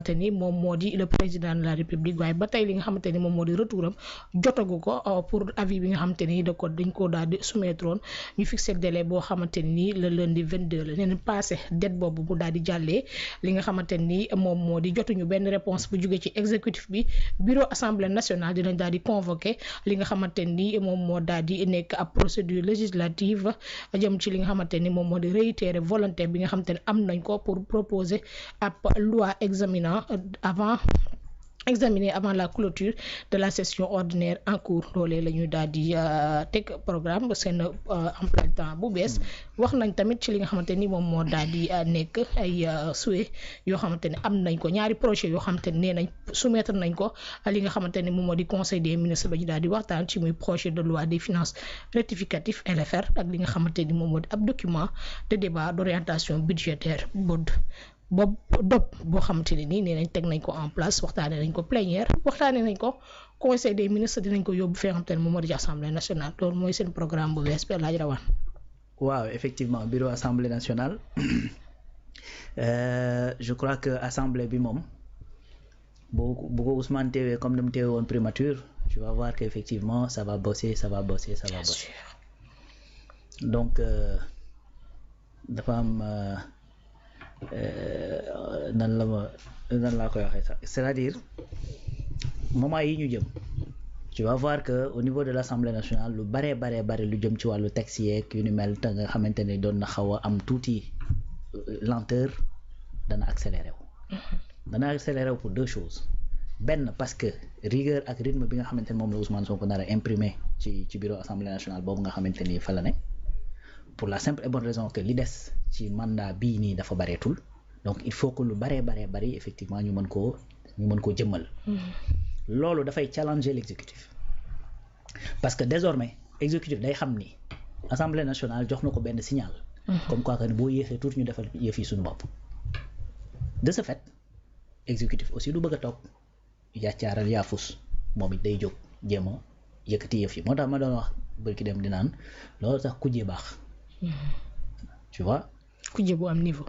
te ni moom moo di le président de la république waaye ba tey li nga xamante ni moom moo di retouram jotagu ko pour avis bi nga xamante ni dañ ko daal di soumettre woon ñu fixé délai boo xamante ni le lundi 22 la neen passé date boobu mu daal di jàllee li nga xamante ni moom moo di jotuñu benn réponse bu jóge ci exécutif bi bureau assemblée nationale dinañ daal di convoqué li nga xamante ni moom moo daal di nekk ab procédure législative jëm ci li nga xamante ni moom moo di réitérer volonté bi nga xamante ni am nañ ko pour proposer ab loi examiné avant la clôture de la session ordinaire en cours loolee la ñu daal di teg programme seen emploi du temps bu bees wax nañ tamit ci li nga xamante ni moom moo daal di nekk ay souhait yoo xamante ne am nañ ko ñaari projet yoo xamante ne nee nañ soumettre nañ ko li nga xamante ni moom moo di conseil des ministres ba ñu daal di waxtaan ci muy projet de loi des finances rectificatif LFR ak li nga xamante ni moom moo di ab document de débat d'orientation budgétaire BOD boobu boo xamante ne nii nee nañ teg nañ ko en place waxtaanee nañ ko plénière waxtaanee nañ ko conseil des ministres dinañ ko yóbbu fi nga xamante ne moom moo di assemblée nationale loolu mooy seen programme bu bees bi laaj rawaan. waaw effectivement bureau assemblée nationale je crois que assemblée bi moom bu ko Ousmane teewee comme ni mu teewee woon primature tu vas voir que effectivement ça va bosser. Donc dafa am. nan laa koy waxee sax c'est-à-dire moment yi ñu jëm tu vas voir que au niveau de l'Assemblée nationale lu bare lu jëm ci wàllu texte yeeg yu ni mel te nga xamante ne doon na xaw a am tuuti lenteur dana accéléré wu pour deux choses benn parce que rigueur ak rythme bi nga xamante ne moom la Ousmane Sonko nar a imprimé ci bureau Assemblée nationale boobu nga xamante ni fa la ne pour la simple et bonne raison que li des ci mandat bii nii dafa bareetul donc il faut que lu bari effectivement ñu mën koo jëmmal. loolu dafay challenger l'exécutif parce que désormais exécutif day xam ni assemblée nationale jox na ko benn signal. comme quoi que ne boo yéexee tuuti ñu defal yëf yi suñu bopp. de ce fait exécutif aussi du bëgg a toog yàccaaral yaafus moom it day jóg jéem a yëkkati yëf yi moo tax ma doon wax bërki dem di naan loolu tax kujje baax. tu vois. kujje bu am niveau.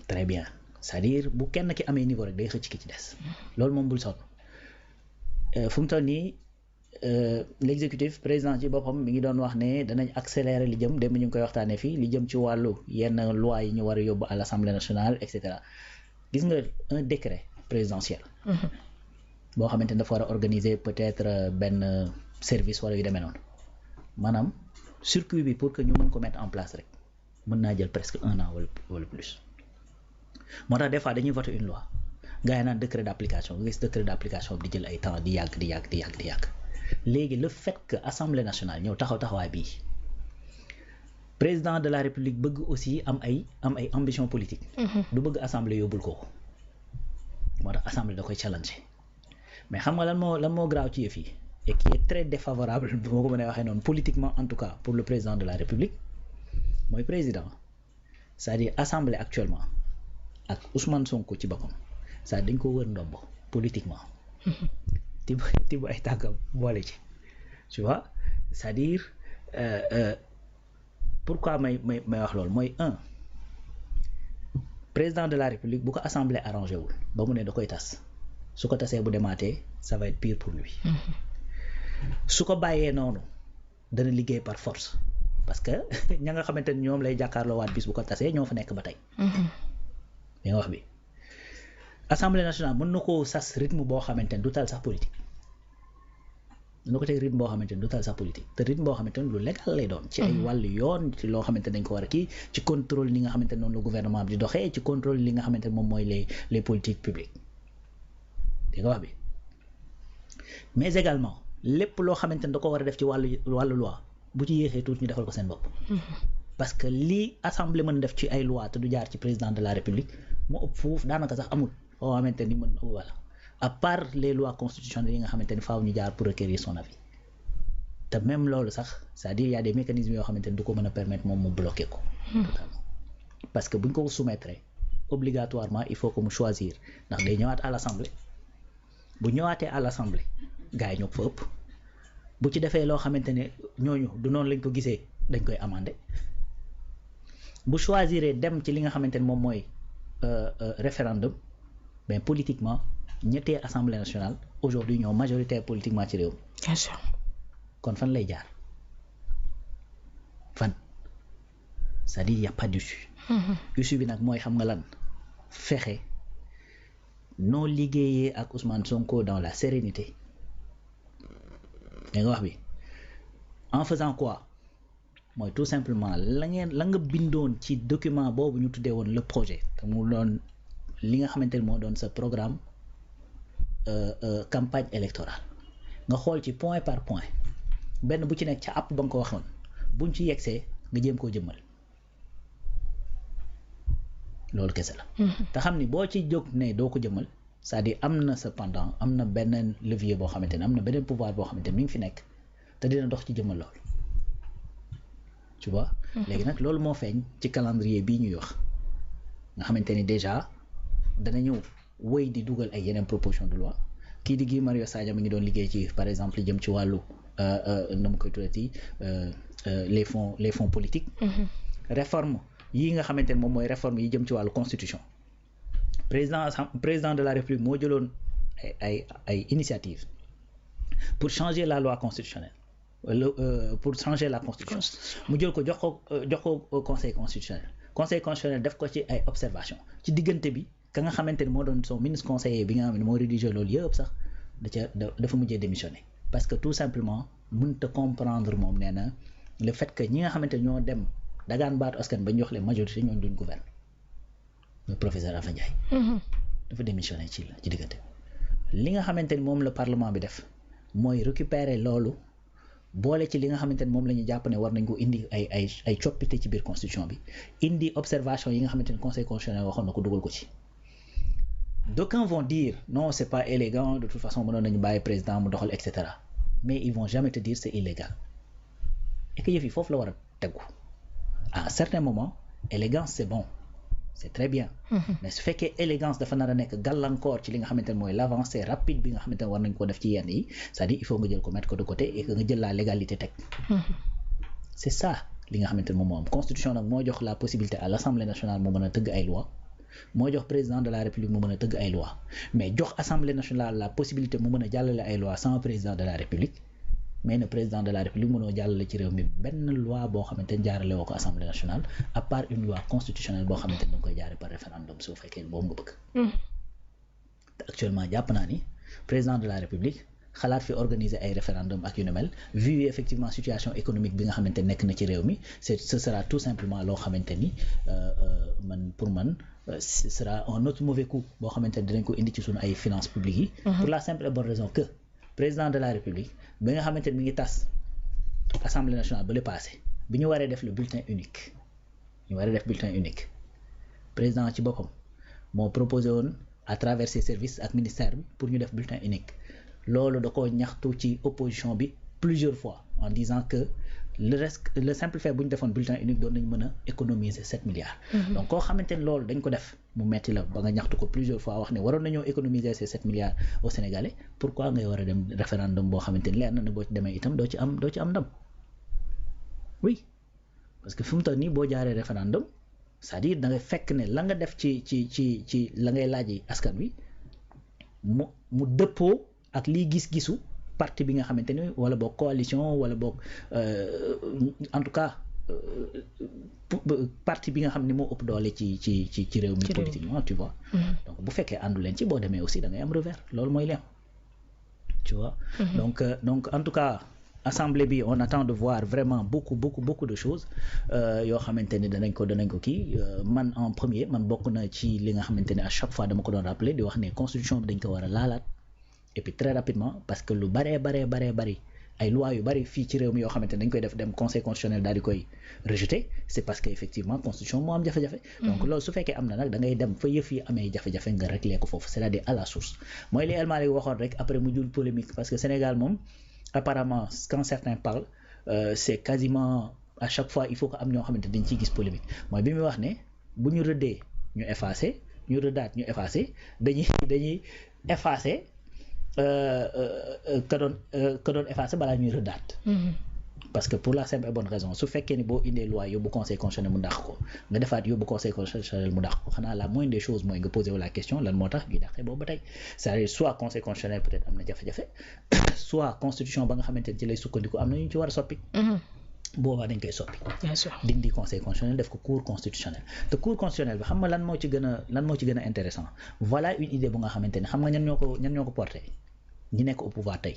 très bien c'est-à-dire bu kenn ki amee niveau rek day xëcc ki ci des. loolu moom bul sonn fu mu toll nii l'exécutif président ci boppam mi ngi doon wax ne danañ accélérer li jëm dem ñu ngi koy waxtaanee fii li jëm ci wàllu yenn loi yi ñu war a yóbbu à l'Assemblée nationale et cetera gis nga un décret présidentiel. boo xamante ne dafa war a organiser peut-être benn service wala yu demee noonu maanaam circuit bi pour que ñu mën ko mettre en place rek mën naa jël presque 1 an wala plus moo tax des fois dañuy voter une loi gars yi naan décret d'application nga gis décret d'application bi di jël ay temps di yàgg léegi le fait que assemblée nationale ñëw taxawaay bii président de la république bëgg aussi am ay ambition politique. du bëgg assemblée yóbbul ko moo tax assemblée da koy challenger mais xam nga lan moo graaw ci yëf yi et qui est très défavorable bu ma ko mënee waxee noonu politiquement en tout cas pour le président de la république mooy président c'est-à-dire assemblée actuellement ak Ousmane Sonko ci boppam c'est-à-dire dañ ko wër ndombo politiquement. tibb ay tàggam boole ci tu vois c'est-à-dire pourquoi may wax loolu mooy président de la république bu ko assemblée arrangé wul ba mu ne da koy tas su ko tasee bu demaatee ça va être pire pour lui. su ko bàyyee noonu dana liggéey par force parce que ña nga xamante ni ñoom lay jàkkaarloo waat bis bu ko tasee ñoo fa nekk ba tey. li nga wax bi assemblée nationale mën na koo sas rythme boo xamante ni du tal sax politique mën na ko teg rythme boo xamante ni du tal sax politique te rythme boo xamante ni lu légal lay doon. ci ay wàllu yoon ci loo xamante dañ ko war a kii ci contrôle li nga xamante ni noonu la gouvernement bi di doxee ci contrôle li nga xamante ni moom mooy les politiques publiques li nga wax bi mais également lépp loo xamante ni da ko war a def ci wàllu loi bu ci yéexee tuuti ñu defal ko seen bopp. parce que lii assemblée mën def ci ay loi te du jaar ci président de la république moo ëpp foofu daanaka sax amul foo xamante ni mën voilà à part les lois constitutionnelles yi nga xamante ni faaw ñu jaar pour requérir son avis te même loolu sax c'est-à-dire il y a des mécanismes yoo xamante ni du ko mën a permettre moom mu bloquer ko. totalement parce que buñ ko soumettre obligatoirement il faut que mu choisir ndax day ñëwaat à l'assemblée bu ñëwaatee à l'assemblée gars yi ñoo fa ëpp bu ci defee loo xamante ne ñooñu du noonu lañ ko gisee dañ koy amender bu choisir dem ci li nga xamante ne moom mooy référendum mais politiquement ñettee assemblée nationale aujourd'hui ñoo majoritaire politiquement ci réew mi. bien sûr. kon fan lay jaar fan c'est-à-dire y a pas d'issue. issue bi nag mooy xam nga lan fexe noo liggéeyee ak Ousmane Sonko dans la sérénité da nga wax bi en faisant quoi mooy tout simplement la nga bindoon ci document boobu ñu tuddee woon le projet te mu doon li nga xamante ne moo doon sa programme campagne électorale nga xool ci point par point benn bu ci nekk ca àpp ba nga ko waxoon buñ ci yegsee nga jéem koo jëmmal loolu kese la. te xam ni boo ci jóg ne doo ko jëmmal c'est-à-dire am na cependant am na beneen levier boo xamante ne am na beneen pouvoir boo xamante ne mi ngi fi nekk te dina dox ci jëmmal loolu tu vois. léegi nag loolu moo feeñ ci calendrier bii ñuy wax nga xamante ni déjà danañu wéy di dugal ay yeneen proposition de loi kii di Guy Marius Sagna mi ngi doon liggéey ci par exemple jëm ci wàllu na ma koy tuddati les fonds politiques. réforme yi nga xamante ne moom mooy réforme yi jëm ci wàllu constitution président de la république moo jëloon ay initiative pour changer la loi constitutionnelle pour changer la constitution mu jël ko jox ko conseil constitutionnel def ko ci ay observation ci diggante bi ka nga xamante ni moo doon son ministre conseiller bi nga xam ne moo rédigé loolu yëpp sax dafa mujjee démissionner parce que tout simplement mënut a comprendre moom nee na le fait que ñi nga xamante ñoo dem dagaan baatu askan ba ñu jox leen majorité ñooñu duñ gouverne le professeur Alpha Ndiaye dafa démissionné ci diggante li nga xamante ni moom la parlement bi def mooy récupérer loolu boole ci li nga xamante ni moom la ñu jàpp ne war nañ ko indi ay coppite ci biir constitution bi indi observation yi nga xamante ni conseil constitutionnel waxoon na ko dugal ko ci. D'aucuns vont dire non c'est pas élégant de toute façon mënoon nañu bàyyi président mu doxal et cetera mais ils vont jamais te dire c'est illégal et que yëf yi foofu la war a tegu. À un certain moment élégance c'est bon c'est très bien mais su fekkee élégance dafa nar a nekk gàllankoor ci li nga xamante ne mooy l'avancée rapide bi nga xamante ne war nañ ko def ci yenn yi c'est-à-dire il faut nga jël ko mettre ko de côté et que nga jël la légalité teg c'est ça li nga xamante ne moom moo am constitution nag moo jox la possibilité à l'Assemblée nationale mu mën a tëgg ay loi moo jox président de la république mu mën a tëgg ay loi mais jox Assemblée nationale la possibilité mu mën a jàllale ay loi sans président de la république mais le président de la république mënoo jàllale ci réew mi benn loi boo xamante ne jaarale woo ko assemblée nationale à part une loi constitutionnelle boo xamante ne da nga koy jaare par référendum su fekkee boobu nga bëgg. te actuellement jàpp naa ni président de la république xalaat fi organiser ay référendum ak yu ni mel vu effectivement situation économique bi nga xamante ne nekk na ci réew mi ce sera tout simplement loo xamante ni pour man ce sera un autre mauvais coup boo xamante ne dinañ ko indi ci sunu ay finances publiques yi. pour la simple et bonne raison que président de la république bi nga xamante ne mi ngi tas assemblée nationale ba le passé bi ñu waree def le bulletin unique président ci boppam moo proposé woon à travers ses services ak ministère bi pour ñu def bulletin unique loolu da ko ñaxtu ci opposition bi plusieurs fois en disant que le simple fait bu ñu defoon bulletin unique doon nañ mën a économiser 7 milliards. donc koo xamante ne loolu dañ ko def mu metti la ba nga ñaxtu ko plusieurs fois wax ne waroon nañoo économiser ces 7 milliards au Sénégalais pourquoi ngay war a dem référendum boo xamante ni leer na ne boo ci demee itam doo ci am ndam oui parce que fi mu toll nii boo jaaree référendum c'est-à-dire da ngay fekk ne la nga def ci la ngay laaj askan wi mu dëppoo ak liy gis-gisu parti bi nga xamante ni wala boog coalition wala boog en tout cas parti bi nga xam ne moo ëpp doole ci réew mi politiquement tu vois. donc bu fekkee àndu leen ci boo demee aussi da ngay am revers loolu mooy leen tu vois. donc en tout cas assemblée bi on attend de voir vraiment beaucoup de choses yoo xamante ni danañ ko kii man en premier man bokk na ci li nga xamante ni à chaque fois dama ko doon rappeler di wax ne constitution bi dañ ko war a laalaat et puis très rapidement parce que lu bari ay lois yu bari fii ci réew mi yoo xamante ne dañ koy def dem conseil constitutionnel daal di koy rejeter c'est parce que effectivement constitution moo am jafe-jafe. donc loolu su fekkee am na nag da ngay dem fa yëf yi amee jafe-jafe nga régler ko foofu c'est-à-dire à la source mooy li El Malick waxoon rek après mu jul polémique parce que Sénégal moom apparemment quand certains parlent c'est quasiment à chaque fois il faut que am ñoo xamante dañ ciy gis polémique mooy bi muy wax ne bu ñu rëddee ñu effacer ñu rëddaat ñu effacer dañuy effacer ka doon effacer balaa ñuy rëddaat parce que pour la simple et bonne raison su fekkee ni boo indee loi yóbbu conseil constitutionnel mu dàq ko nga defaat yóbbu conseil constitutionnel mu dàq ko xanaa la moindre des choses mooy nga posé wu la question lan moo tax ñuy dàqee boobu ba tey c'est-à-dire soit conseil constitutionnel peut-être am na jafe-jafe soit constitution ba nga xamante ne ci lay sukkandiku am na ñu ci war a soppi. boobaa dañ koy soppi. bien sûr dindi conseil constitutionnel def ko cour constitutionnel te cour constitutionnel bi xam nga lan moo ci gën a intéressant voilà une idée bu nga xamante ne xam nga ñan ñoo ko porté ñi nekk au pouvoir tey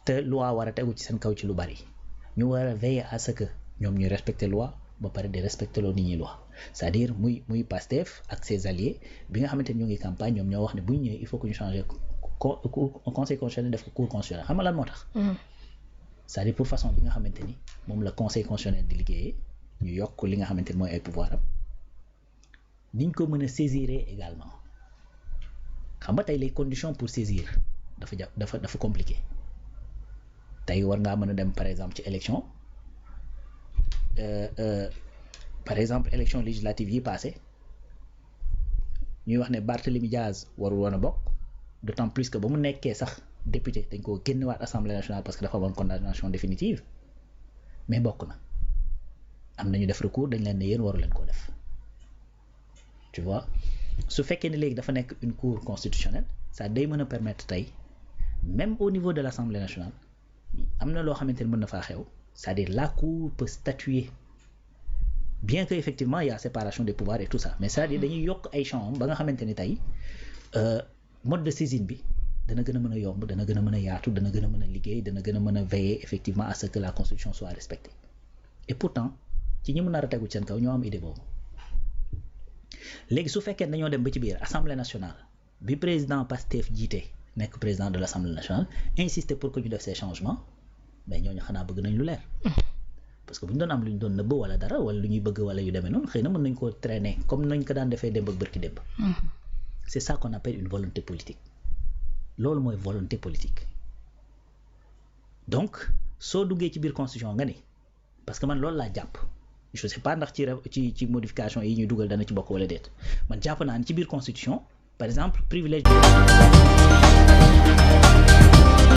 te loi war a tegu ci seen kaw ci lu bari ñu war a veiller à ce que ñoom ñuy respecter loi ba pare di respecter loo nit ñi loi c'est-à-dire muy Pastef ak ses alliés bi nga xamante ne ñu ngi campagne ñoom ñoo wax ne bu ñu ñëwee il faut que ñu changer conseil constitutionnel def ko cour constitutionnel xam nga lan moo tax. c'est-à-dire pour façon bi nga xamante ni moom la conseil constitutionnel di liggéeyee ñu yokk li nga xamante ni mooy ay pouvoir am niñ ko mën a saisir également xam nga tey les conditions pour saisir dafa compliqué tey war ngaa mën a dem par exemple ci élection par exemple élection législative yi passé ñuy wax ne Barthélémy Diaz warul woon a bokk d'autant plus que ba mu nekkee sax député dañ ko génnewaat assemblée nationale parce que dafa amoon condamnation définitive mais bokk na am nañu def recours dañ leen ne yéen waru leen koo def tu vois su fekkee ne léegi dafa nekk une cour constitutionnelle ça day mën a permettre tey même au niveau de l'assemblée nationale am na loo xamante ne mën na faa xew c'est-à-dire la cour peut statuer bien que effectivement il y a séparation des pouvoirs et tout ça mais c'est-à-dire dañuy yokk ay champs ba nga xamante ni tey mode de saisine bi dana gën a mën a yomb dana gën a mën a yaatu dana gën a mën a liggéey dana gën a mën a veiller effectivement à ce que la constitution soit respectée et pourtant ci ñi mu nar a tegu seen kaw ñoo am idée boobu léegi su fekkee dañoo dem ba ci biir assemblée nationale bi président Pastef jiite nekk président de l'assemblée nationale insister pour que ñu def ces changements mais ñooñu xanaa bëgg nañ lu leer parce que bu ñu doon am lu ñu doon nëbb wala dara wala lu ñuy bëgg wala yu demee noonu xëy na mën nañ koo traîner comme nañ ko daan defee démb ak bërki démb c'est ça qu'on appelle une volonté politique loolu mooy volonté politique donc soo duggee ci biir constitution nga ni parce que man loolu laa jàpp je sais pas ndax ci modification yi ñuy dugal dana ci bokk wala déet man jàpp naa ni ci biir constitution par exemple privilège